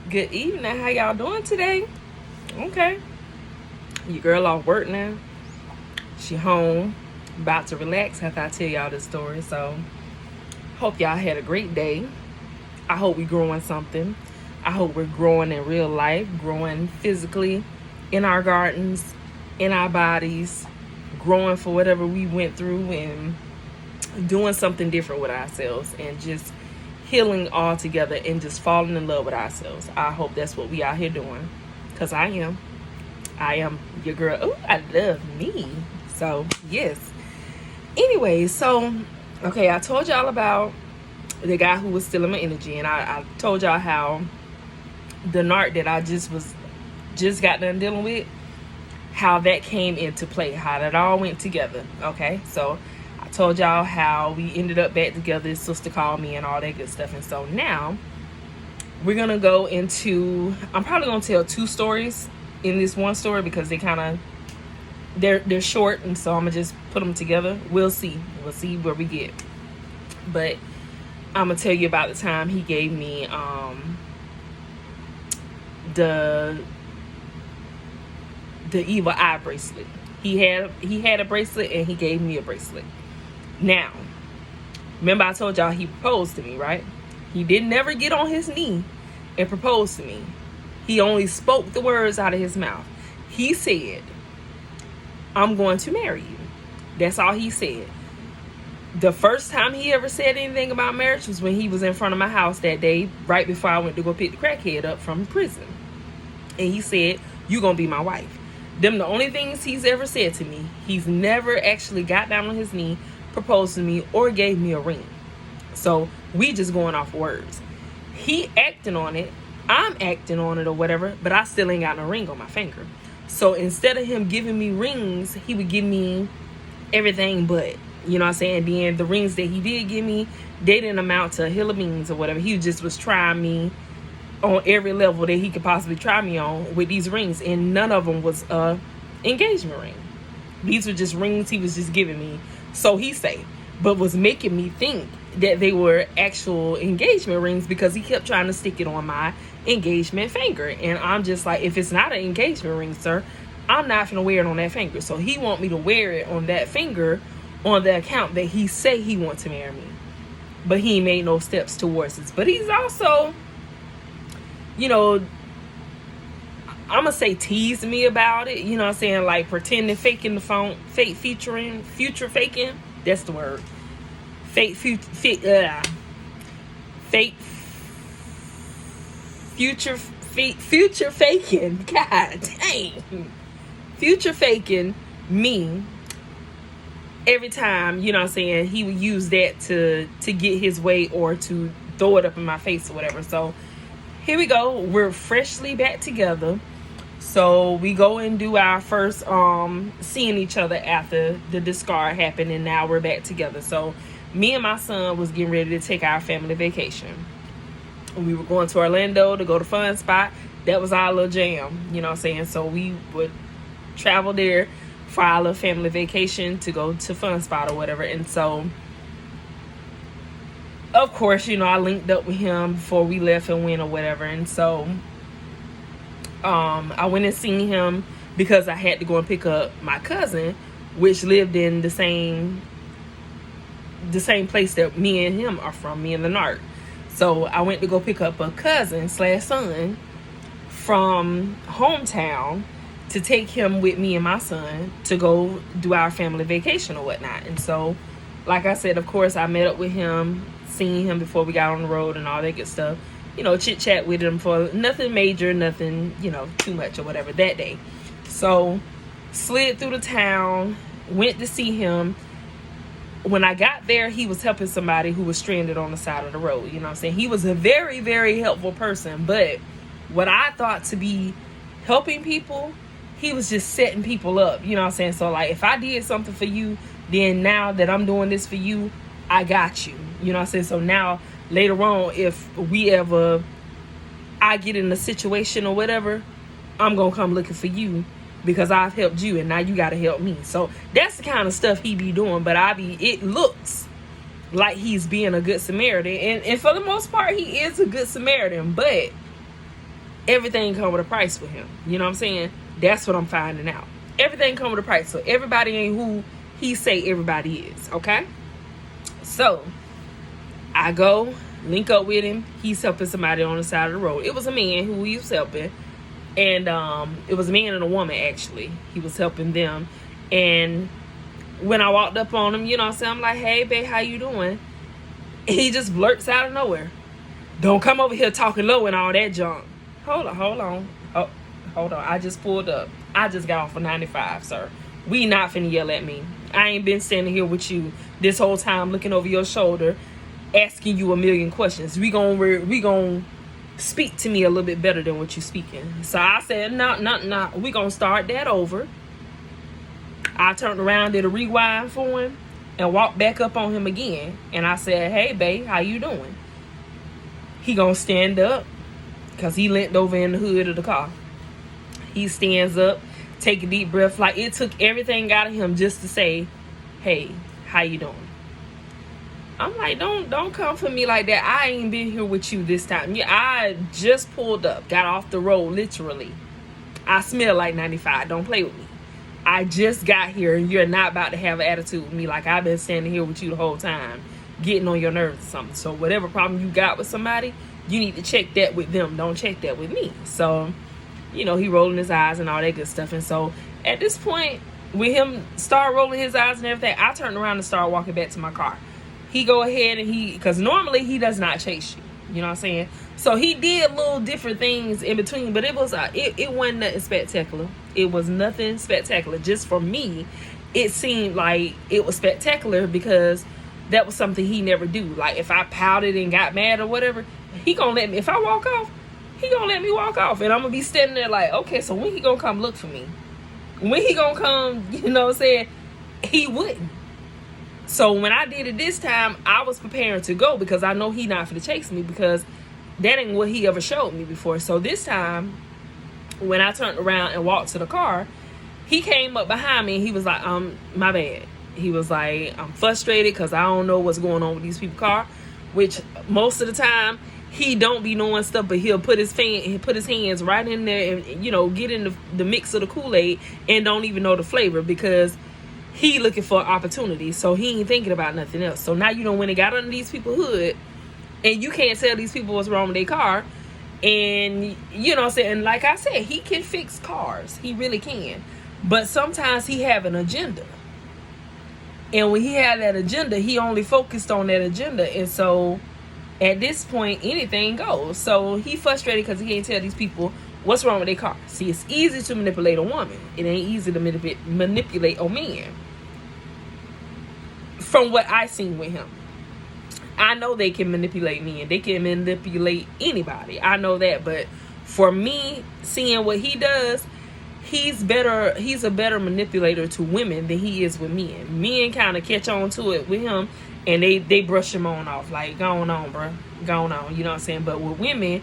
Good evening. How y'all doing today? Okay. Your girl off work now. She home, about to relax after I tell y'all this story. So, hope y'all had a great day. I hope we growing something. I hope we're growing in real life, growing physically in our gardens, in our bodies, growing for whatever we went through and doing something different with ourselves and just healing all together and just falling in love with ourselves. I hope that's what we out here doing. Because I am. I am your girl. Oh, I love me. So, yes. Anyway, so, okay, I told y'all about the guy who was stealing my energy. And I told y'all how the narc that I just got done dealing with, how that came into play, how that all went together. Okay, so I told y'all how we ended up back together. His sister called me and all that good stuff. And so now we're gonna go into, I'm probably gonna tell two stories in this one story because they're short, and so I'm gonna just put them together. We'll see where we get. But I'm gonna tell you about the time he gave me the evil eye bracelet. He had a bracelet and he gave me a bracelet. Now, remember I told y'all he proposed to me, right? He didn't never get on his knee and propose to me. He only spoke the words out of his mouth. He said, "I'm going to marry you." That's all he said. The first time he ever said anything about marriage was when he was in front of my house that day, right before I went to go pick the crackhead up from prison. And he said, "You gonna be my wife." Them the only things he's ever said to me. He's never actually got down on his knee, proposed to me, or gave me a ring. So we just going off words. He acting on it, I'm acting on it or whatever, but I still ain't got no ring on my finger. So instead of him giving me rings, he would give me everything but, you know what I'm saying? Then the rings that he did give me, they didn't amount to a hill of beans or whatever. He just was trying me on every level that he could possibly try me on with these rings, and none of them was a engagement ring. These were just rings he was just giving me, so he say, but was making me think that they were actual engagement rings because he kept trying to stick it on my engagement finger. And I'm just like, if it's not an engagement ring, sir, I'm not gonna wear it on that finger. So he want me to wear it on that finger on the account that he say he wants to marry me, but he made no steps towards this. But he's also, you know, I'm gonna say tease me about it, you know what I'm saying, like pretending, faking the phone, fake featuring, future faking, that's the word, fake future faking, god dang, future faking me every time, you know what I'm saying, he would use that to get his way or to throw it up in my face or whatever. So here we go, we're freshly back together. So we go and do our first seeing each other after the discard happened, and now we're back together. So me and my son was getting ready to take our family vacation. We were going to Orlando to go to Fun Spot. That was our little jam, you know what I'm saying? So we would travel there for our little family vacation to go to Fun Spot or whatever. And so, of course, you know, I linked up with him before we left and went or whatever. And so I went and seen him because I had to go and pick up my cousin, which lived in the same place that me and him are from, me and the narc. So I went to go pick up a cousin / son from hometown to take him with me and my son to go do our family vacation or whatnot. And so, like I said, of course, I met up with him, seen him before we got on the road and all that good stuff. You know, chit chat with him for nothing major, nothing, you know, too much or whatever that day. So slid through the town, went to see him. When I got there, he was helping somebody who was stranded on the side of the road. You know what I'm saying? He was a very, very helpful person. But what I thought to be helping people, he was just setting people up. You know what I'm saying? So, like, if I did something for you, then now that I'm doing this for you, I got you. You know what I'm saying? So now, later on, if I get in a situation or whatever, I'm going to come looking for you because I've helped you and now you got to help me. So that's the kind of stuff he be doing. But it looks like he's being a good Samaritan. And for the most part, he is a good Samaritan. But everything come with a price with him. You know what I'm saying? That's what I'm finding out. Everything come with a price. So everybody ain't who he say everybody is. Okay? So I go link up with him. He's helping somebody on the side of the road. It was a man who he was helping. And it was a man and a woman, actually. He was helping them. And when I walked up on him, you know what I'm saying? I'm like, hey, babe, how you doing? And he just blurts out of nowhere, don't come over here talking low and all that junk. Hold on. Oh, hold on. I just pulled up. I just got off of 95, sir. We not finna yell at me. I ain't been standing here with you this whole time looking over your shoulder, asking you a million questions. We gon' speak to me a little bit better than what you speaking. So I said, no. We gonna start that over. I turned around, did a rewind for him, and walked back up on him again. And I said, hey, babe, how you doing? He gonna stand up, because he leaned over in the hood of the car. He stands up, take a deep breath. Like, it took everything out of him just to say, hey, how you doing? I'm like, don't come for me like that. I ain't been here with you this time. Yeah, I just pulled up, got off the road, literally. I smell like 95. Don't play with me. I just got here, and you're not about to have an attitude with me like I've been standing here with you the whole time, getting on your nerves or something. So whatever problem you got with somebody, you need to check that with them. Don't check that with me. So, you know, he rolling his eyes and all that good stuff. And so at this point, with him start rolling his eyes and everything, I turned around and started walking back to my car. He go ahead and because normally he does not chase you. You know what I'm saying? So he did little different things in between, but it wasn't nothing spectacular. It was nothing spectacular. Just for me, it seemed like it was spectacular because that was something he never do. Like, if I pouted and got mad or whatever, he gonna let me. If I walk off, he gonna let me walk off, and I'm gonna be standing there like, okay, so when he gonna come look for me? When he gonna come? You know what I'm saying? He wouldn't. So when I did it this time, I was preparing to go because I know he not finna chase me because that ain't what he ever showed me before. So this time, when I turned around and walked to the car, he came up behind me and he was like, my bad. He was like, I'm frustrated because I don't know what's going on with these people's car, which most of the time he don't be knowing stuff, but he'll put his hands right in there and, you know, get in the mix of the Kool-Aid and don't even know the flavor because he looking for opportunity. So he ain't thinking about nothing else. So now you know when it got under these people's hood and you can't tell these people what's wrong with their car. And, you know what I'm saying? Like I said, he can fix cars. He really can. But sometimes he have an agenda. And when he had that agenda, he only focused on that agenda. And so at this point, anything goes. So he frustrated because he can't tell these people what's wrong with their car. See, it's easy to manipulate a woman. It ain't easy to manipulate a man. From what I seen with him. I know they can manipulate me and they can manipulate anybody. I know that. But for me, seeing what he does, he's a better manipulator to women than he is with men. Men kind of catch on to it with him and they brush him off. Like, going on, bro. Going on. You know what I'm saying? But with women,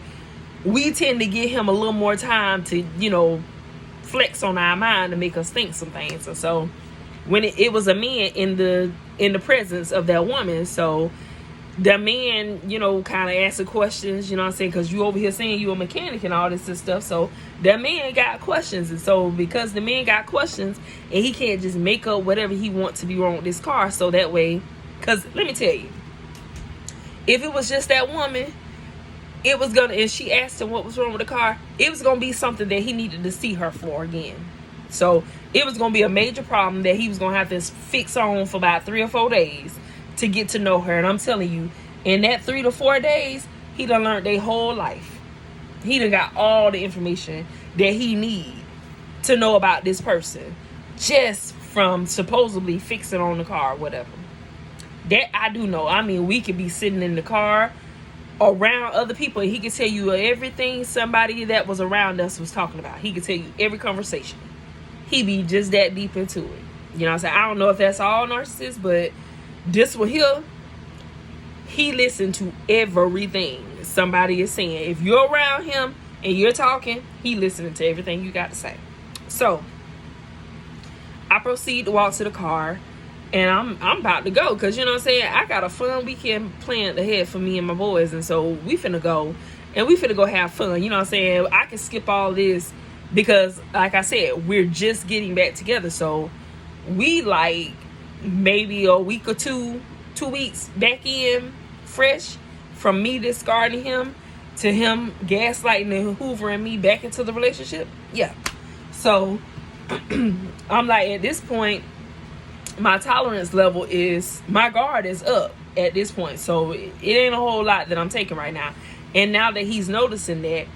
we tend to give him a little more time to, you know, flex on our mind to make us think some things. And so when it was a man in the presence of that woman, so the man, you know, kind of asked the questions, you know what I'm saying, because you over here saying you a mechanic and all this and stuff. So that man got questions. And so because the man got questions and he can't just make up whatever he wants to be wrong with this car, so that way, because let me tell you, if it was just that woman, it was gonna, and she asked him what was wrong with the car, it was gonna be something that he needed to see her for again. So it was gonna be a major problem that he was gonna have to fix on for about 3 or 4 days to get to know her. And I'm telling you, in that 3 to 4 days, he done learned their whole life. He done got all the information that he need to know about this person just from supposedly fixing on the car or whatever. That I do know. I mean, we could be sitting in the car around other people and he could tell you everything somebody that was around us was talking about. He could tell you every conversation. He be just that deep into it. You know what I'm saying? I don't know if that's all narcissists, but this one here, he listened to everything somebody is saying. If you're around him and you're talking, he listening to everything you got to say. So I proceed to walk to the car and I'm about to go because, you know what I'm saying, I got a fun weekend planned ahead for me and my boys. And so we finna go and we finna go have fun. You know what I'm saying? I can skip all this because, like I said, we're just getting back together. So we like maybe a week or 2 weeks back in fresh from me discarding him to him gaslighting and hoovering me back into the relationship. Yeah. So I'm like, at this point, my tolerance level is, my guard is up at this point. So it ain't a whole lot that I'm taking right now. And now that he's noticing that,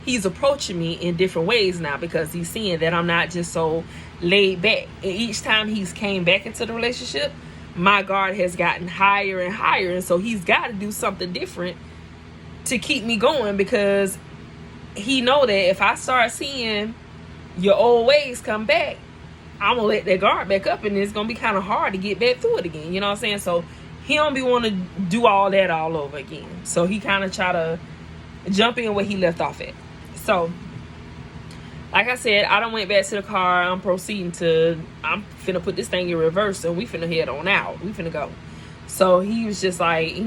he's approaching me in different ways now, because he's seeing that I'm not just so laid back. And each time he's came back into the relationship, my guard has gotten higher and higher. And so he's got to do something different to keep me going, because he know that if I start seeing your old ways come back, I'm gonna let that guard back up, and it's gonna be kind of hard to get back through it again. You know what I'm saying? So he don't be want to do all that all over again. So he kind of try to jump in where he left off at. So like I said, I done went back to the car. I'm finna put this thing in reverse, and we finna head on out. We finna go. So he was just like,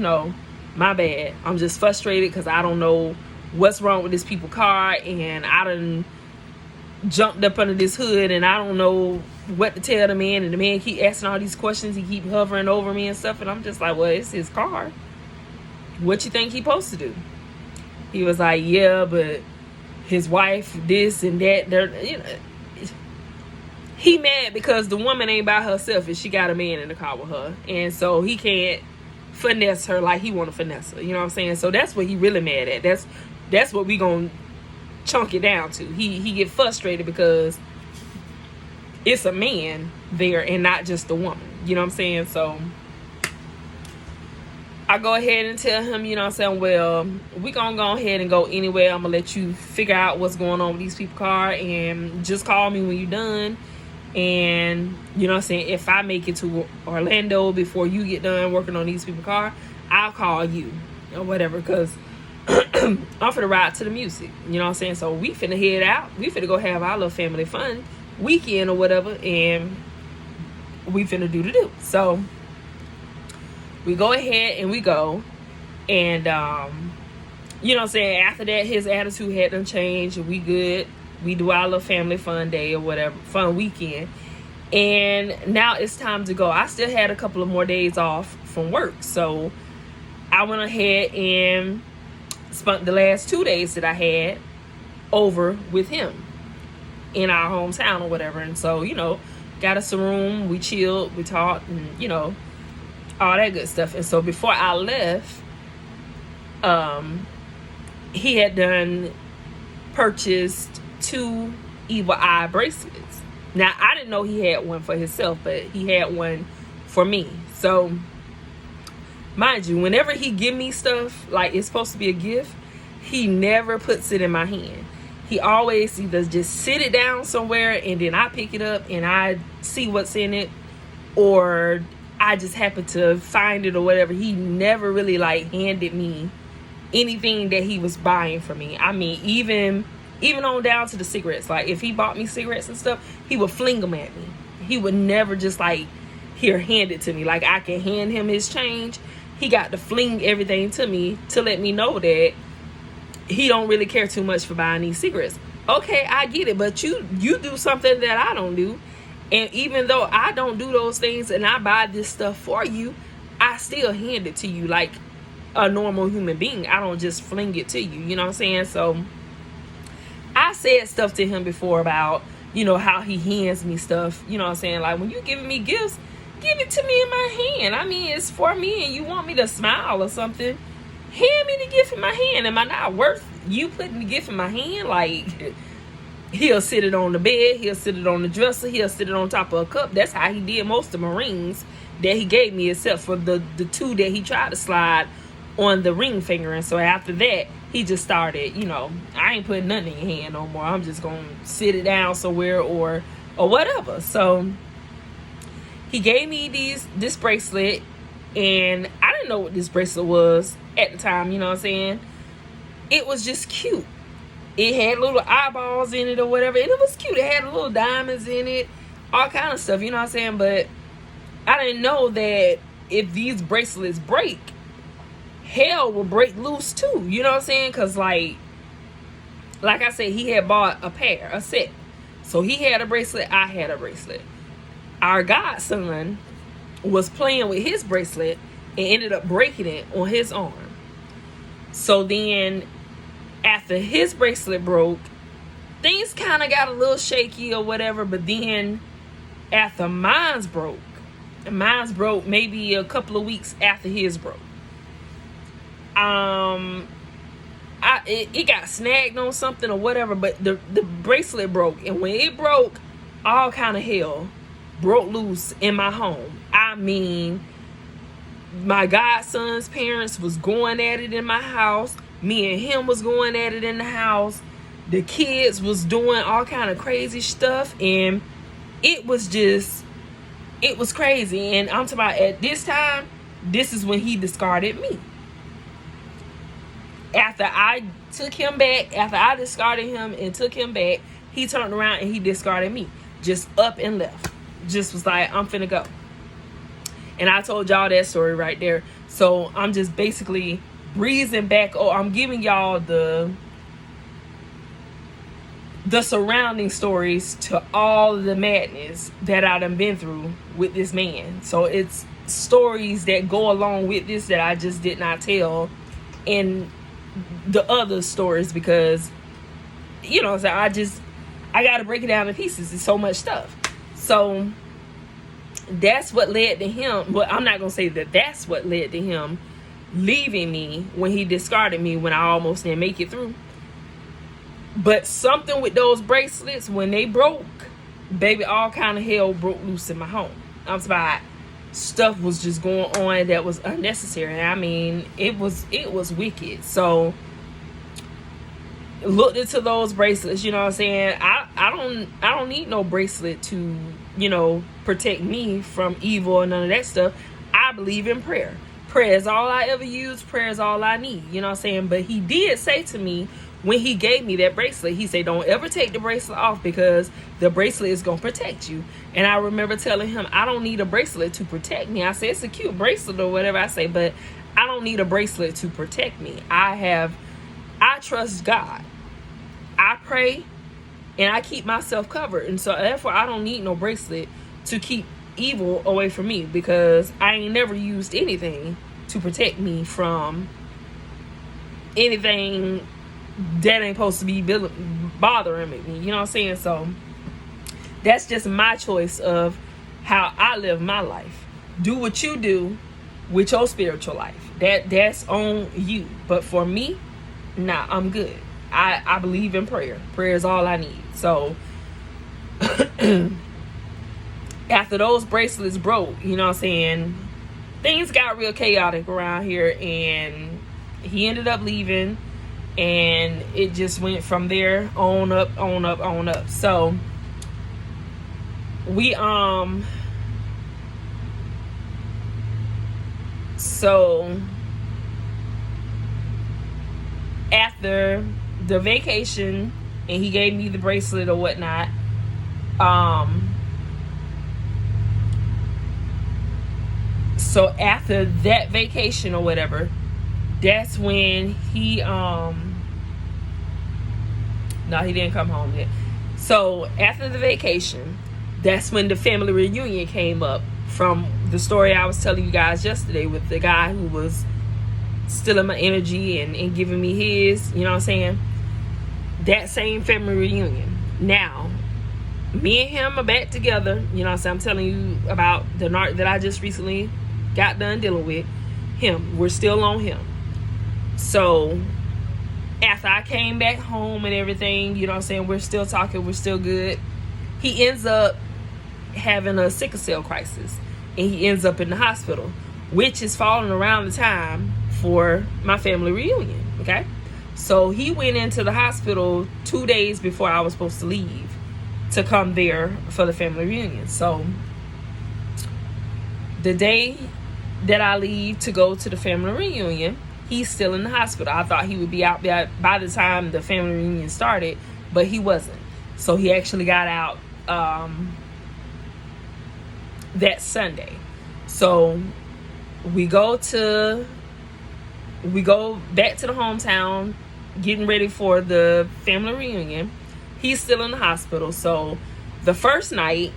my bad. I'm just frustrated because I don't know what's wrong with this people's car, and I done jumped up under this hood, and I don't know what to tell the man, and the man keep asking all these questions. He keep hovering over me and stuff, and I'm just like, well, it's his car. What you think he supposed to do? He was like, yeah, but his wife, this and that. He mad because the woman ain't by herself and she got a man in the car with her, and so he can't finesse her like he want to finesse her. You know what I'm saying? So that's what he really mad at. That's what we gonna chunk it down to. He get frustrated because it's a man there and not just a woman. You know what I'm saying? So I go ahead and tell him, you know what I'm saying, well, we gonna go ahead and go anywhere. I'm gonna let you figure out what's going on with these people's car, and just call me when you're done. And you know what I'm saying, if I make it to Orlando before you get done working on these people's car, I'll call you or whatever, because I'm finna ride to the music. You know what I'm saying? So we finna head out. We finna go have our little family fun weekend or whatever, and we finna do the do. So we go ahead and we go, and you know what I'm saying, after that his attitude had done changed, and we good. We do our little family fun day or whatever, fun weekend, and now it's time to go. I still had a couple of more days off from work, so I went ahead and spent the last 2 days that I had over with him in our hometown or whatever. And so, got us a room, we chilled, we talked, and all that good stuff. And so before I left, he had done purchased 2 evil eye bracelets. Now I didn't know he had one for himself, but he had one for me. So mind you, whenever he give me stuff like it's supposed to be a gift, he never puts it in my hand. He always either just sit it down somewhere, and then I pick it up and I see what's in it, or I just happen to find it or whatever. He never really handed me anything that he was buying for me. I mean, even on down to the cigarettes. Like if he bought me cigarettes and stuff, he would fling them at me. He would never just here, hand it to me. Like I can hand him his change. He got to fling everything to me to let me know that he don't really care too much for buying these cigarettes. Okay, I get it, but you do something that I don't do. And even though I don't do those things and I buy this stuff for you, I still hand it to you like a normal human being. I don't just fling it to you. You know what I'm saying? So I said stuff to him before about, how he hands me stuff. You know what I'm saying? Like, when you giving me gifts, give it to me in my hand. I mean, it's for me, and you want me to smile or something, hand me the gift in my hand. Am I not worth you putting the gift in my hand? Like, he'll sit it on the bed, he'll sit it on the dresser, he'll sit it on top of a cup. That's how he did most of my rings that he gave me, except for the 2 that he tried to slide on the ring finger. And so after that, he just started, I ain't putting nothing in your hand no more. I'm just gonna sit it down somewhere or whatever. So he gave me this bracelet, and I didn't know what this bracelet was at the time. You know what I'm saying? It was just cute. It had little eyeballs in it or whatever, and it was cute. It had little diamonds in it, all kind of stuff. You know what I'm saying? But I didn't know that if these bracelets break, hell will break loose too. You know what I'm saying? Because like I said, he had bought a set. So he had a bracelet, I had a bracelet. Our godson was playing with his bracelet and ended up breaking it on his arm. So then after his bracelet broke, things kind of got a little shaky or whatever. But then after mine's broke maybe a couple of weeks after his broke. It got snagged on something or whatever, but the bracelet broke. And when it broke, all kind of hell broke loose in my home. I mean, my godson's parents was going at it in my house. Me and him was going at it in the house. The kids was doing all kind of crazy stuff. And it was crazy. And I'm talking about at this time, this is when he discarded me. After I discarded him and took him back, he turned around and he discarded me. Just up and left. Just was like, I'm finna go. And I told y'all that story right there. So I'm just basically breezing back. Oh, I'm giving y'all the surrounding stories to all of the madness that I done been through with this man. So it's stories that go along with this that I just did not tell in the other stories, because you know, so I gotta break it down in pieces. It's so much stuff. So that's what led to him. Well, I'm not gonna say that that's what led to him leaving me when he discarded me when I almost didn't make it through. But something with those bracelets, when they broke, baby, all kind of hell broke loose in my home. I'm sorry, stuff was just going on that was unnecessary. I mean, it was wicked. So looked into those bracelets. You know what I'm saying? I don't need no bracelet to, you know, protect me from evil and none of that stuff. I believe in prayer. Prayer is all I ever use. Prayer is all I need. You know what I'm saying? But he did say to me, when he gave me that bracelet, he said, don't ever take the bracelet off, because the bracelet is going to protect you. And I remember telling him, I don't need a bracelet to protect me. I said, it's a cute bracelet or whatever I say, but I don't need a bracelet to protect me. I trust God. I pray and I keep myself covered. And so therefore I don't need no bracelet to keep evil away from me, because I ain't never used anything to protect me from anything that ain't supposed to be bothering me. You know what I'm saying? So that's just my choice of how I live my life. Do what you do with your spiritual life. That's on you. But for me, nah, I'm good. I believe in prayer. Prayer is all I need. So after those bracelets broke, you know what I'm saying, things got real chaotic around here, and he ended up leaving, and it just went from there on up. So we so after the vacation and he gave me the bracelet or whatnot, so after that vacation or whatever, that's when he no, he didn't come home yet. So after the vacation, that's when the family reunion came up, from the story I was telling you guys yesterday with the guy who was stealing my energy and giving me his, you know what I'm saying? That same family reunion. Now, me and him are back together. You know what I'm saying? I'm telling you about the narc that I just recently got done dealing with. Him. We're still on him. So after I came back home and everything, you know what I'm saying, we're still talking, we're still good. He ends up having a sickle cell crisis, and he ends up in the hospital, which is falling around the time for my family reunion. Okay, so he went into the hospital 2 days before I was supposed to leave to come there for the family reunion. So the day that I leave to go to the family reunion, he's still in the hospital. I thought he would be out by the time the family reunion started, but he wasn't. So he actually got out that Sunday. So we go to we go back to the hometown, getting ready for the family reunion. He's still in the hospital. So the first night,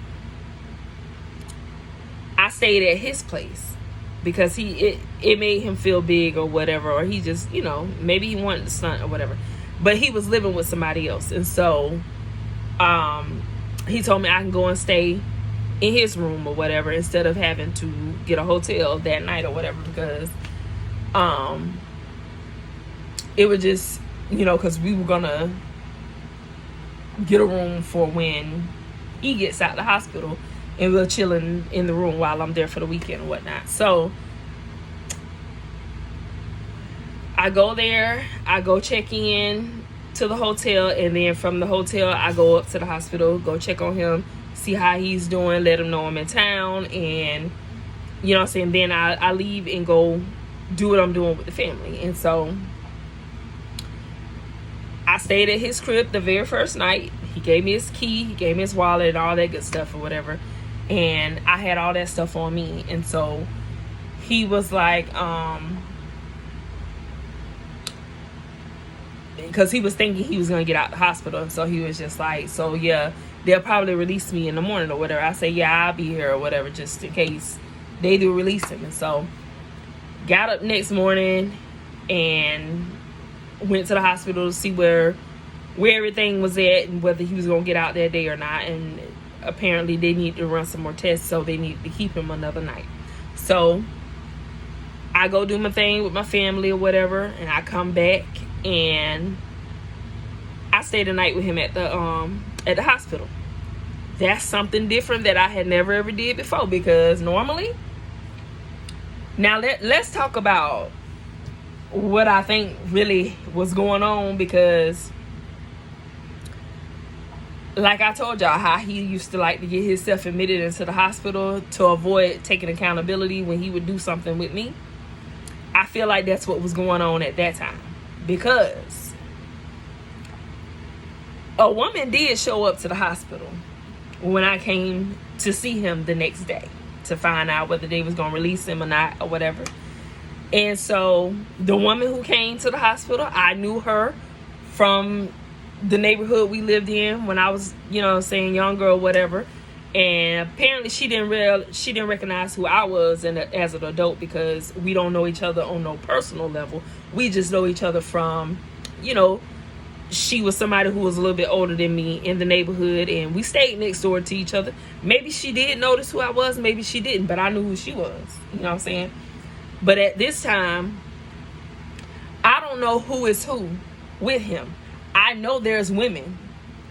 I stayed at his place because it made him feel big or whatever, or he just, maybe he wanted the son or whatever. But he was living with somebody else, and so he told me I can go and stay in his room or whatever instead of having to get a hotel that night or whatever, because it was just, because we were gonna get a room for when he gets out of the hospital, and we're chilling in the room while I'm there for the weekend and whatnot. So I go there, I go check in to the hotel, and then from the hotel I go up to the hospital, go check on him, see how he's doing, let him know I'm in town, and you know what I'm saying, then I leave and go do what I'm doing with the family. And so I stayed at his crib the very first night. He gave me his key, he gave me his wallet and all that good stuff or whatever, and I had all that stuff on me. And so he was like, because he was thinking he was gonna get out the hospital, and so he was just like, so yeah, they'll probably release me in the morning or whatever. I say, yeah, I'll be here or whatever, just in case they do release him. And so got up next morning and went to the hospital to see where everything was at and whether he was gonna get out that day or not. And apparently they need to run some more tests, so they need to keep him another night. So I go do my thing with my family or whatever, and I come back and I stay the night with him at the hospital. That's something different that I had never ever did before, because normally, now let's talk about what I think really was going on, because like I told y'all how he used to like to get himself admitted into the hospital to avoid taking accountability when he would do something with me. I feel like that's what was going on at that time, because a woman did show up to the hospital when I came to see him the next day to find out whether they was going to release him or not or whatever. And so the woman who came to the hospital, I knew her from the neighborhood we lived in when I was, younger or whatever. And apparently she didn't recognize who I was as an adult, because we don't know each other on no personal level. We just know each other from, she was somebody who was a little bit older than me in the neighborhood, and we stayed next door to each other. Maybe she did notice who I was, maybe she didn't, but I knew who she was. You know what I'm saying? But at this time, I don't know who is who with him. I know there's women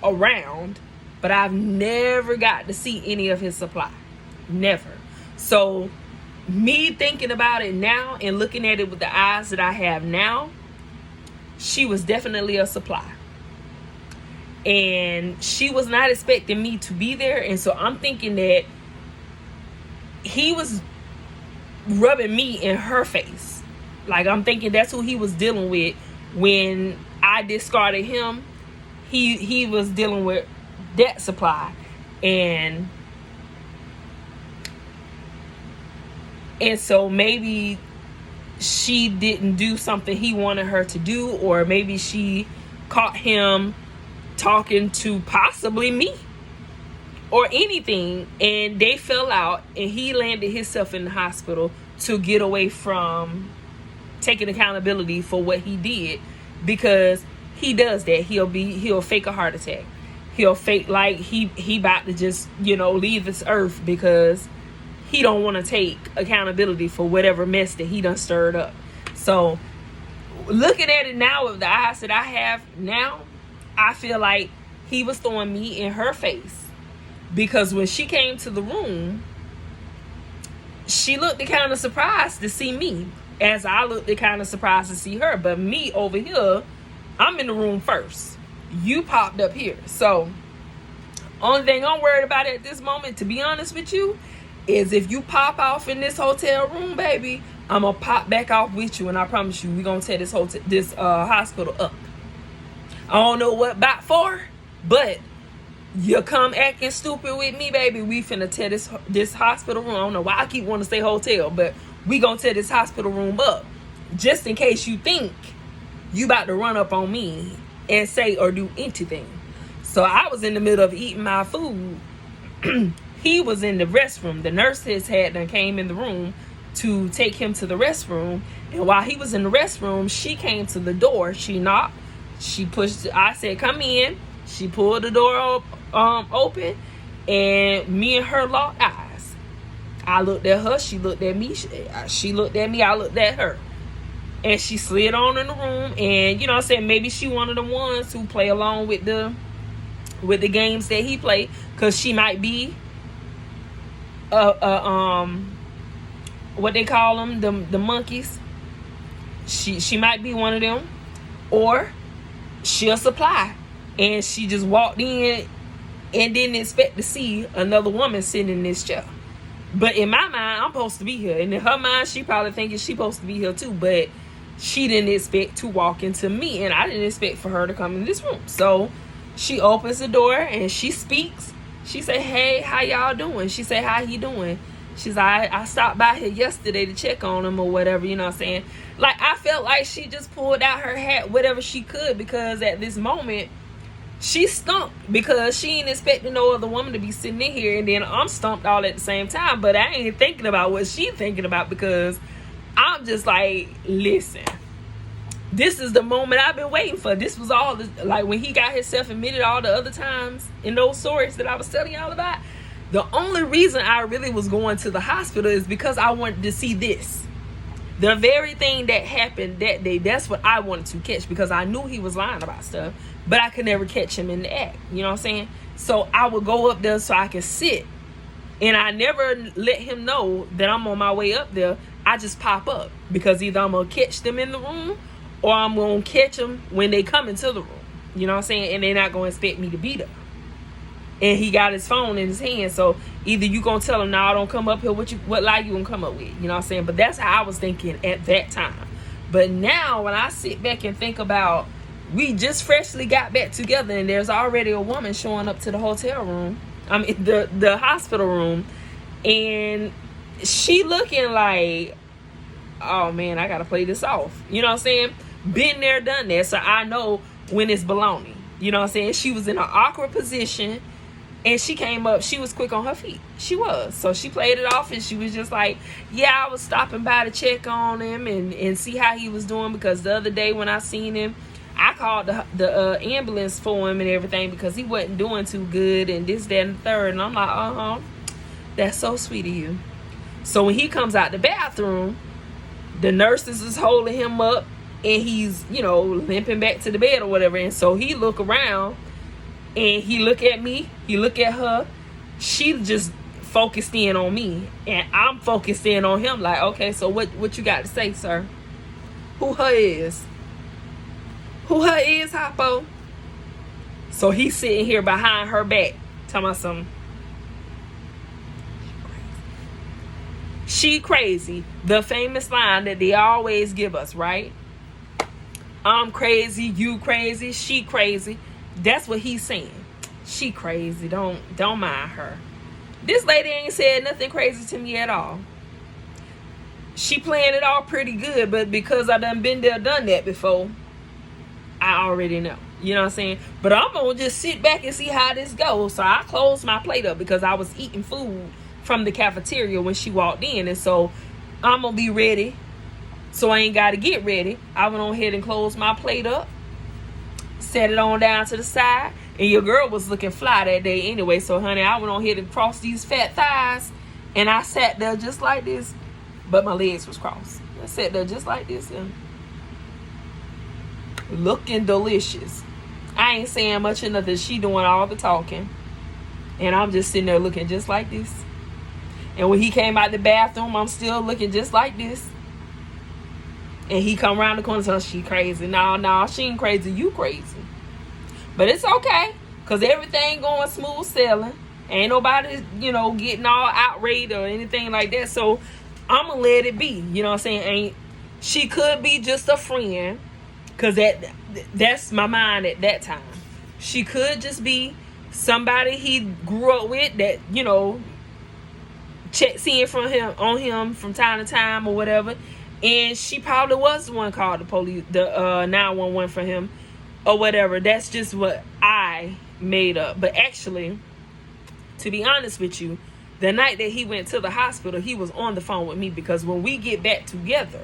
around, but I've never got to see any of his supply. Never. So me thinking about it now and looking at it with the eyes that I have now, she was definitely a supply. And she was not expecting me to be there. And so I'm thinking that he was rubbing me in her face. Like, I'm thinking that's who he was dealing with when I discarded him. He was dealing with that supply. And so maybe she didn't do something he wanted her to do, or maybe she caught him talking to possibly me or anything, and they fell out, and he landed himself in the hospital to get away from taking accountability for what he did, because he does that. He'll fake a heart attack. He'll fake like he about to just, leave this earth, because he don't want to take accountability for whatever mess that he done stirred up. So looking at it now with the eyes that I have now, I feel like he was throwing me in her face, because when she came to the room, she looked kind of surprised to see me, as I looked kind of surprised to see her. But me over here, I'm in the room first. You popped up here. So only thing I'm worried about at this moment, to be honest with you, is if you pop off in this hotel room, baby, I'm gonna pop back off with you, and I promise you, we're gonna tear this hospital up. I don't know what about for, but you come acting stupid with me, baby, we finna tear this hospital room. I don't know why I keep wanting to say hotel, but we gonna tear this hospital room up. just in case you think you about to run up on me and say or do anything. So I was in the middle of eating my food. He was in the restroom. The nurses had done came in the room to take him to the restroom. And while he was in the restroom, she came to the door. She knocked. She pushed. I said, "Come in." She pulled the door open, and me and her locked eyes. I looked at her. She looked at me. She looked at me. I looked at her. And she slid on in the room. And, you know what I'm saying, maybe she one of the ones who play along with the games that he played. Because she might be what they call them, the monkeys. She might be one of them. Or she'll supply. And she just walked in and didn't expect to see another woman sitting in this chair. But in my mind, I'm supposed to be here. And in her mind, she probably thinking she's supposed to be here too. But she didn't expect to walk into me. And I didn't expect for her to come in this room. So she opens the door and she speaks. She said, "Hey, how y'all doing?" She said, "How he doing?" She's like, I stopped by here yesterday to check on him or whatever, you know what I'm saying? Like, I felt like she just pulled out her hat, whatever she could, because at this moment, she stumped because she ain't expecting no other woman to be sitting in here, and then I'm stumped all at the same time. But I ain't thinking about what she thinking about, because I'm just like, listen, this is the moment I've been waiting for. This was all like when he got himself admitted all the other times in those stories that I was telling y'all about. The only reason I really was going to the hospital is because I wanted to see this. The very thing that happened that day, that's what I wanted to catch, because I knew he was lying about stuff, but I could never catch him in the act. You know what I'm saying? So I would go up there so I could sit, and I never let him know that I'm on my way up there. I just pop up, because either I'm going to catch them in the room or I'm going to catch them when they come into the room. You know what I'm saying? And they're not going to expect me to be there. And he got his phone in his hand, so either you gonna tell him, "No, don't come up here." What lie you gonna come up with? You know what I'm saying? But that's how I was thinking at that time. But now when I sit back and think about, we just freshly got back together, and there's already a woman showing up to the hotel room, I mean the hospital room, and she looking like, oh man, I gotta play this off. You know what I'm saying? Been there, done that, so I know when it's baloney. You know what I'm saying? She was in an awkward position. And she came up, she was quick on her feet. She was. So she played it off, and she was just like, "Yeah, I was stopping by to check on him and see how he was doing, because the other day when I seen him, I called the ambulance for him and everything, because he wasn't doing too good and this, that, and the third." And I'm like, that's so sweet of you. So when he comes out the bathroom, the nurses is holding him up, and he's, limping back to the bed or whatever. And so he look around, and he look at me, he look at her. She just focused in on me, and I'm focused in on him. Like, okay, so what you got to say, sir? Who her is? Who her is, Hoppo? So he's sitting here behind her back, talking about something. She crazy. The famous line that they always give us, right? I'm crazy, you crazy, she crazy. That's what he's saying. She crazy. Don't mind her. This lady ain't said nothing crazy to me at all. She playing it all pretty good, but because I done been there, done that before, I already know. You know what I'm saying? But I'm gonna just sit back and see how this goes. So I closed my plate up, because I was eating food from the cafeteria when she walked in, and so I'm gonna be ready. So I ain't gotta get ready. I went on ahead and closed my plate up, set it on down to the side, and your girl was looking fly that day anyway. So honey, I went on ahead and crossed these fat thighs, and I sat there just like this, but my legs was crossed. I sat there just like this, and looking delicious. I ain't saying much of nothing. She doing all the talking, and I'm just sitting there looking just like this. And when he came out the bathroom, I'm still looking just like this. And he come around the corner and says, "She crazy." No, she ain't crazy. You crazy. But it's okay, because everything going smooth sailing. Ain't nobody, getting all outraged or anything like that. So I'm going to let it be. You know what I'm saying? She could be just a friend, because that's my mind at that time. She could just be somebody he grew up with that, seeing from him on him from time to time or whatever. And she probably was the one called the police, the 911 for him or whatever. That's just what I made up. But actually, to be honest with you, the night that he went to the hospital, he was on the phone with me, because when we get back together,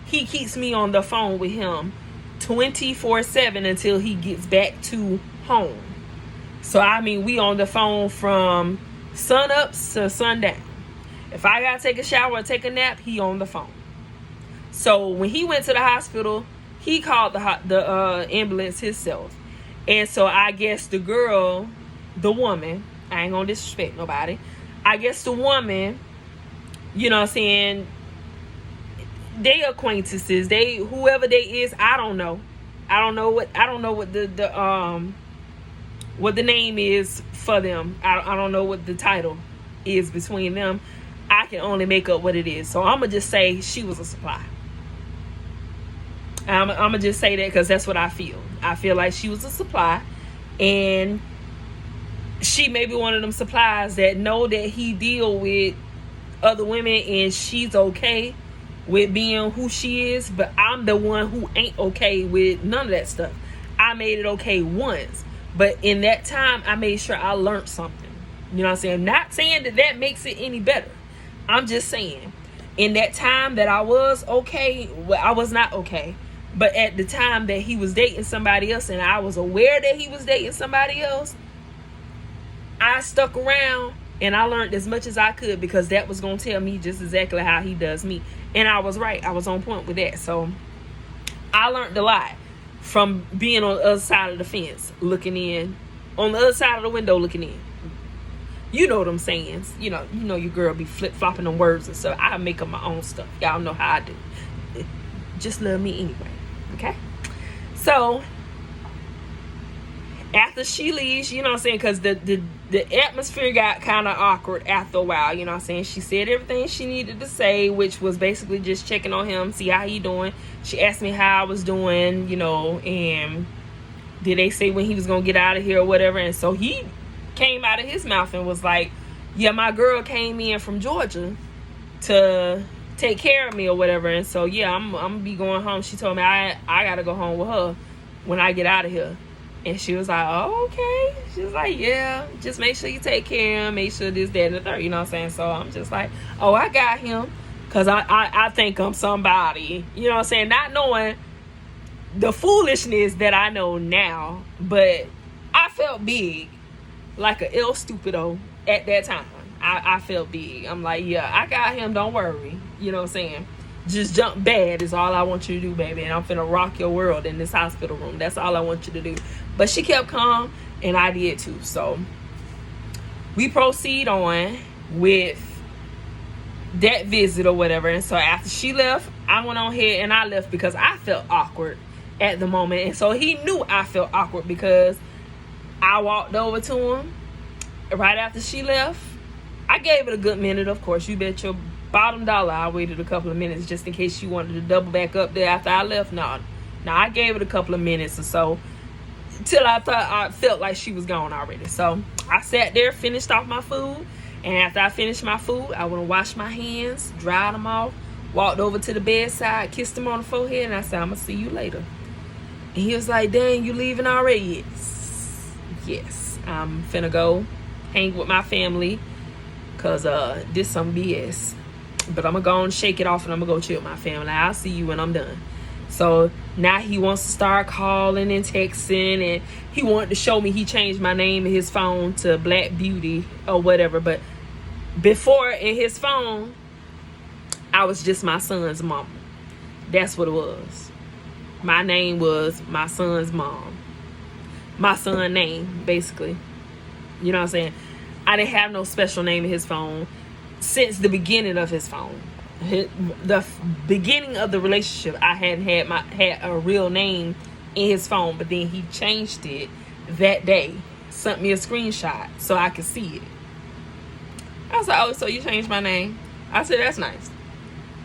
he keeps me on the phone with him 24/7 until he gets back to home. So I mean, we on the phone from sun up to sundown. If I gotta take a shower or take a nap, he on the phone. So when he went to the hospital, he called the ambulance himself. And so I guess the girl, the woman, I ain't gonna disrespect nobody, I guess the woman, you know what I'm saying, they acquaintances, they, whoever they is, I don't know what the name is for them. I don't know what the title is between them. I can only make up what it is. So I'm gonna just say she was a supply. I'm gonna just say that because that's what I feel. I feel like she was a supply, and she may be one of them supplies that know that he deal with other women and she's okay with being who she is, but I'm the one who ain't okay with none of that stuff. I made it okay once, but in that time I made sure I learned something. You know what I'm saying? Not saying that makes it any better. I'm just saying, in that time that I was okay, well, I was not okay. But at the time that he was dating somebody else and I was aware that he was dating somebody else, I stuck around and I learned as much as I could, because that was going to tell me just exactly how he does me. And I was right. I was on point with that. So I learned a lot from being on the other side of the fence, looking in, on the other side of the window, looking in. You know what I'm saying? You know your girl be flip-flopping them words and stuff. I make up my own stuff. Y'all know how I do. Just love me anyway. Okay? So after she leaves, you know what I'm saying, because the atmosphere got kind of awkward after a while, you know what I'm saying. She said everything she needed to say, which was basically just checking on him, see how he doing. She asked me how I was doing, you know, and did they say when he was gonna get out of here or whatever. And so he came out of his mouth and was like, yeah, my girl came in from Georgia to take care of me or whatever, and so yeah, I'm gonna be going home. She told me I gotta go home with her when I get out of here. And she was like, oh, okay. She was like, yeah, just make sure you take care of him, make sure this, that, and the third, you know what I'm saying. So I'm just like, oh, I got him, because I think I'm somebody, you know what I'm saying, not knowing the foolishness that I know now. But I felt big, like a El Stupido at that time. I felt big. I'm like, yeah, I got him, don't worry. You know what I'm saying? Just jump bad is all I want you to do, baby. And I'm finna rock your world in this hospital room. That's all I want you to do. But she kept calm, and I did too. So we proceed on with that visit or whatever. And so after she left, I went on ahead and I left, because I felt awkward at the moment. And so he knew I felt awkward, because I walked over to him right after she left. I gave it a good minute, of course. You bet your bottom dollar I waited a couple of minutes just in case she wanted to double back up there after I left. No, I gave it a couple of minutes or so till I felt like she was gone already. So I sat there, finished off my food, and after I finished my food, I went and washed my hands, dried them off, walked over to the bedside, kissed him on the forehead, and I said, I'm gonna see you later. And he was like, dang, you leaving already? Yes, I'm finna go hang with my family, because this some BS. But I'm gonna go and shake it off, and I'm gonna go chill with my family. I'll see you when I'm done. So now he wants to start calling and texting, and he wanted to show me he changed my name in his phone to Black Beauty or whatever. But before, in his phone, I was just my son's mom. That's what it was. My name was my son's mom. My son's name, basically. You know what I'm saying? I didn't have no special name in his phone since the beginning of his phone. The beginning of the relationship, I hadn't had a real name in his phone, but then he changed it that day, sent me a screenshot so I could see it. I was like, oh, so you changed my name? I said, that's nice,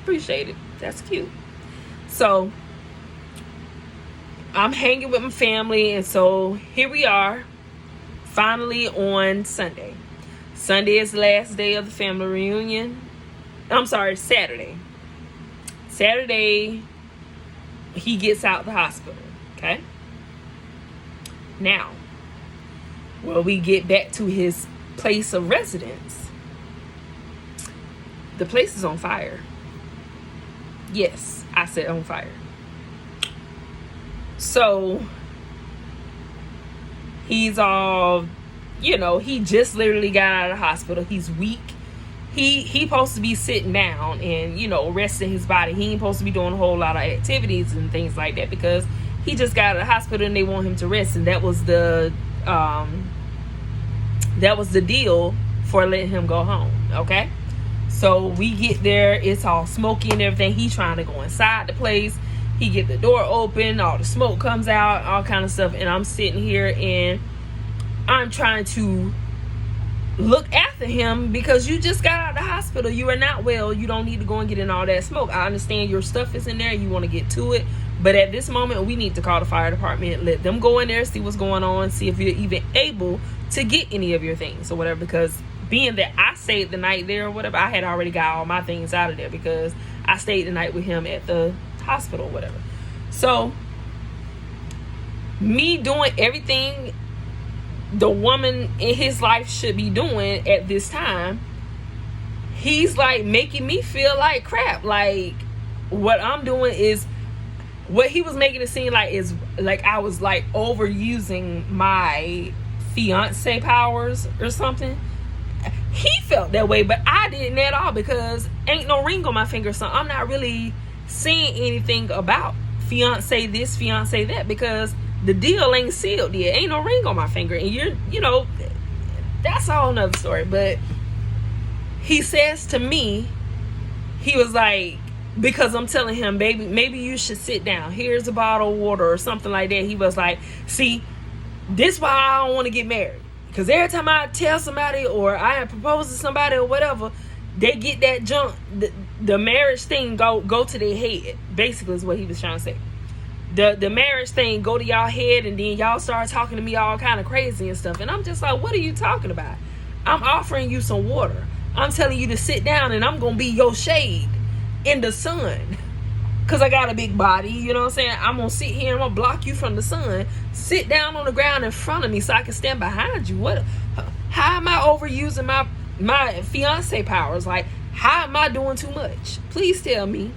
appreciate it, that's cute. So I'm hanging with my family, and so here we are finally on Sunday. Sunday is the last day of the family reunion. I'm sorry, Saturday. Saturday, he gets out the hospital. Okay. Now, when we get back to his place of residence, the place is on fire. Yes, I said on fire. So he's all, he just literally got out of the hospital. He's weak. He supposed to be sitting down and, resting his body. He ain't supposed to be doing a whole lot of activities and things like that because he just got out of the hospital and they want him to rest. And that was the deal for letting him go home. Okay. So we get there. It's all smoky and everything. He's trying to go inside the place. He get the door open. All the smoke comes out. All kind of stuff. And I'm sitting here and I'm trying to look after him because you just got out of the hospital. You are not well. You don't need to go and get in all that smoke. I understand your stuff is in there. You want to get to it. But at this moment, we need to call the fire department. Let them go in there, see what's going on. See if you're even able to get any of your things or whatever. Because being that I stayed the night there or whatever, I had already got all my things out of there because I stayed the night with him at the hospital or whatever. So me doing everything the woman in his life should be doing at this time, he's like making me feel like crap. Like what I'm doing is what he was making it seem like is like I was like overusing my fiance powers or something. He felt that way, but I didn't at all because ain't no ring on my finger, so I'm not really saying anything about fiance this, fiance that, because the deal ain't sealed yet. Ain't no ring on my finger, and that's a whole nother story. But he says to me, he was like, because I'm telling him, baby, maybe you should sit down. Here's a bottle of water or something like that. He was like, see, this why I don't want to get married. Because every time I tell somebody or I propose to somebody or whatever, they get that junk. The marriage thing go to their head. Basically is what he was trying to say. The marriage thing go to y'all head, and then y'all start talking to me all kind of crazy and stuff. And I'm just like, what are you talking about? I'm offering you some water. I'm telling you to sit down, and I'm going to be your shade in the sun. Because I got a big body, you know what I'm saying? I'm going to sit here and I'm going to block you from the sun. Sit down on the ground in front of me so I can stand behind you. How am I overusing my fiance powers? Like, how am I doing too much? Please tell me.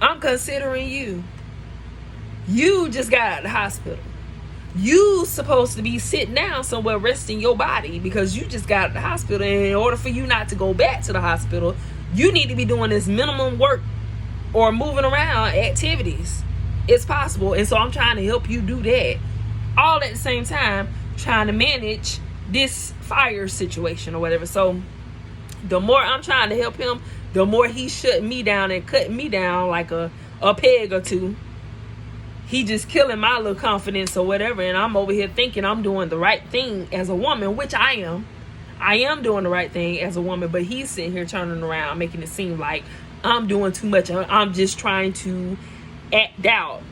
I'm considering you. You just got out of the hospital. You supposed to be sitting down somewhere resting your body because you just got out of the hospital. And in order for you not to go back to the hospital, you need to be doing this minimum work or moving around activities. It's possible. And so I'm trying to help you do that. All at the same time, trying to manage this fire situation or whatever. So the more I'm trying to help him, the more he's shutting me down and cutting me down like a peg or two. He just killing my little confidence or whatever. And I'm over here thinking I'm doing the right thing as a woman, which I am. I am doing the right thing as a woman, but he's sitting here turning around, making it seem like I'm doing too much. I'm just trying to act out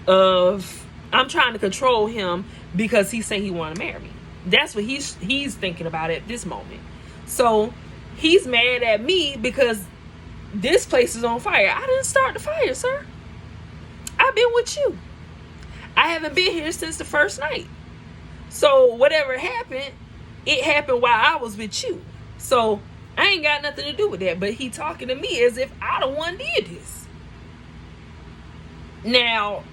I'm trying to control him because he said he want to marry me. That's what he's thinking about at this moment. So he's mad at me because this place is on fire. I didn't start the fire, sir. I've been with you. I haven't been here since the first night. So whatever happened, it happened while I was with you. So I ain't got nothing to do with that. But he talking to me as if I the one did this. Now,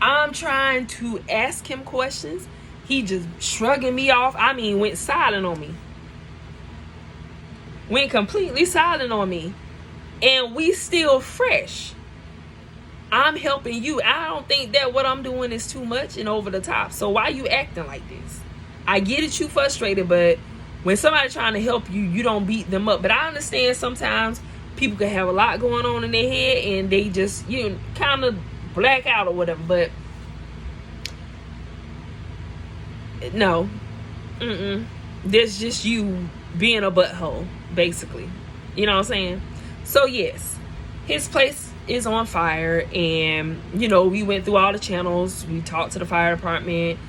I'm trying to ask him questions. He just shrugging me off. I mean, went silent on me. Went completely silent on me. And we still fresh. I'm helping you. I don't think that what I'm doing is too much and over the top. So why you acting like this? I get it, you frustrated, but when somebody trying to help you, you don't beat them up. But I understand sometimes people can have a lot going on in their head and they just, kind of black out or whatever. But no. That's just you being a butthole, basically. You know what I'm saying? So yes, his place is on fire, and we went through all the channels. We talked to the fire department.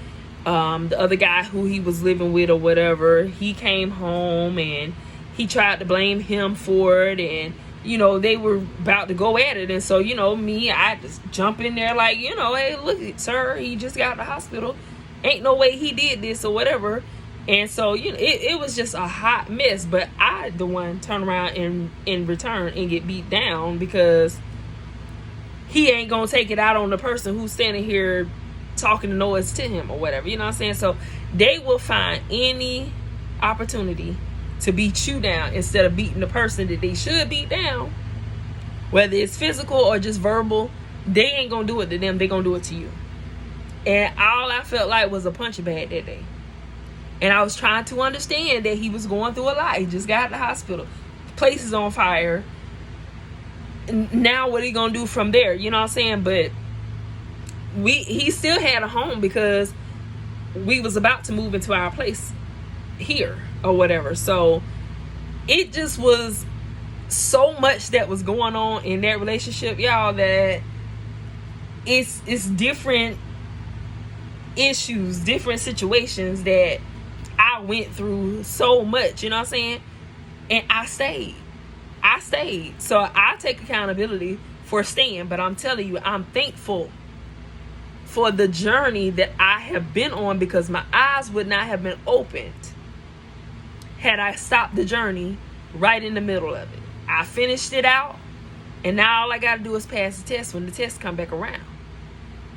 The other guy who he was living with or whatever, he came home and he tried to blame him for it, and they were about to go at it. And so, me, I just jump in there like, hey, look, sir, he just got out of the hospital. Ain't no way he did this or whatever. And so, it was just a hot mess. But I, the one, turn around and in return and get beat down because he ain't going to take it out on the person who's standing here talking noise to him or whatever. You know what I'm saying? So they will find any opportunity to beat you down instead of beating the person that they should beat down, whether it's physical or just verbal. They ain't gonna do it to them, they gonna do it to you. And all I felt like was a punch bag that day. And I was trying to understand that he was going through a lot. He just got out of the hospital, place is on fire, and now what he gonna do from there? You know what I'm saying? But he still had a home because we was about to move into our place here or whatever. So it just was so much that was going on in that relationship, y'all, that it's different issues, different situations that I went through so much, you know what I'm saying? And I stayed. So I take accountability for staying, but I'm telling you, I'm thankful for the journey that I have been on, because my eyes would not have been opened had I stopped the journey right in the middle of it. I finished it out, and now all I got to do is pass the test when the test come back around.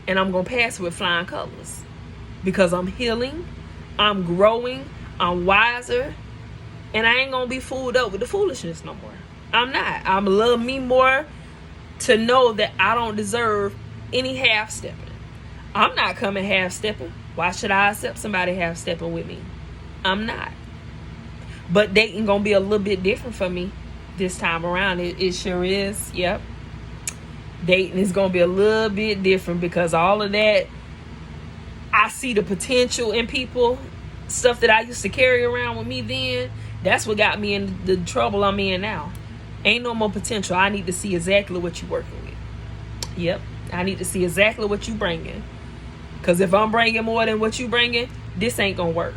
And I'm going to pass with flying colors because I'm healing, I'm growing, I'm wiser, and I ain't going to be fooled up with the foolishness no more. I'm not. I'm going to love me more to know that I don't deserve any half-stepping. I'm not coming half-stepping. Why should I accept somebody half-stepping with me? I'm not. But dating gonna be a little bit different for me this time around. It sure is. Yep. Dating is gonna be a little bit different because all of that, I see the potential in people. Stuff that I used to carry around with me then, that's what got me in the trouble I'm in now. Ain't no more potential. I need to see exactly what you're working with. Yep. I need to see exactly what you bringing. Because if I'm bringing more than what you bringing, this ain't gonna work.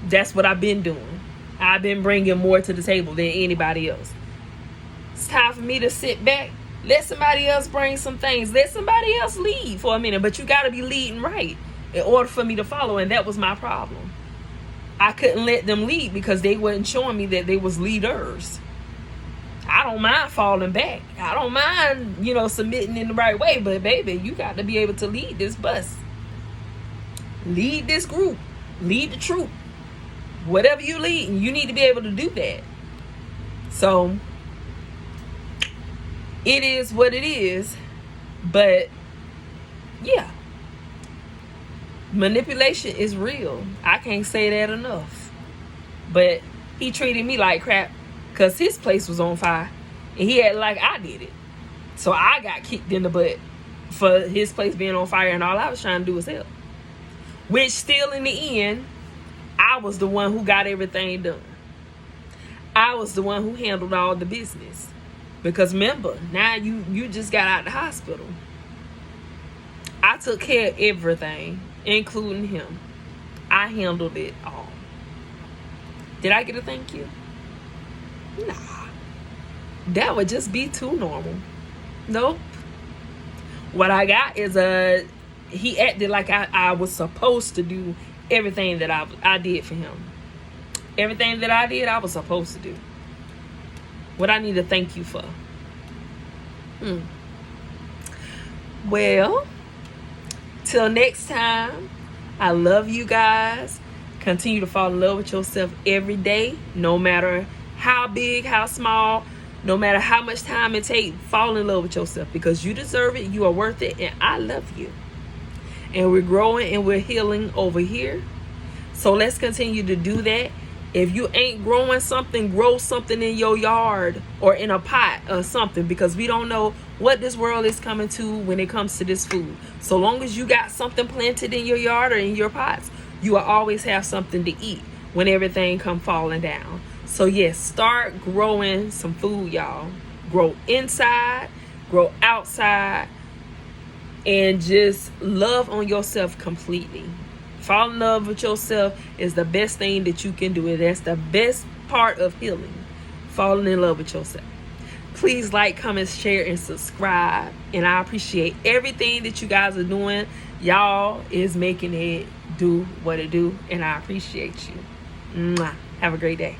That's what I've been doing. I've been bringing more to the table than anybody else. It's time for me to sit back. Let somebody else bring some things. Let somebody else lead for a minute. But you got to be leading right in order for me to follow. And that was my problem. I couldn't let them lead because they wasn't showing me that they was leaders. I don't mind falling back. I don't mind, submitting in the right way. But baby, you got to be able to lead this bus. Lead this group. Lead the troop. Whatever you lead, you need to be able to do that. So it is what it is. But yeah, manipulation is real. I can't say that enough. But he treated me like crap because his place was on fire and he had like I did it. So I got kicked in the butt for his place being on fire, and all I was trying to do was help. Which still in the end, I was the one who got everything done. I was the one who handled all the business. Because remember, now you just got out of the hospital. I took care of everything, including him. I handled it all. Did I get a thank you? Nah. That would just be too normal. Nope. What I got is he acted like I was supposed to do everything that I did for him. Everything that I did, I was supposed to do. What I need to thank you for. Well, till next time, I love you guys. Continue to fall in love with yourself every day, no matter how big, how small, no matter how much time it takes. Fall in love with yourself because you deserve it, you are worth it, and I love you. And we're growing and we're healing over here. So let's continue to do that. If you ain't growing something, grow something in your yard or in a pot or something, because we don't know what this world is coming to when it comes to this food. So long as you got something planted in your yard or in your pots, you will always have something to eat when everything come falling down. So yes, start growing some food, y'all. Grow inside, grow outside, and just love on yourself completely. Fall in love with yourself is the best thing that you can do. That's the best part of healing. Falling in love with yourself. Please like, comment, share, and subscribe. And I appreciate everything that you guys are doing. Y'all is making it do what it do. And I appreciate you. Mwah. Have a great day.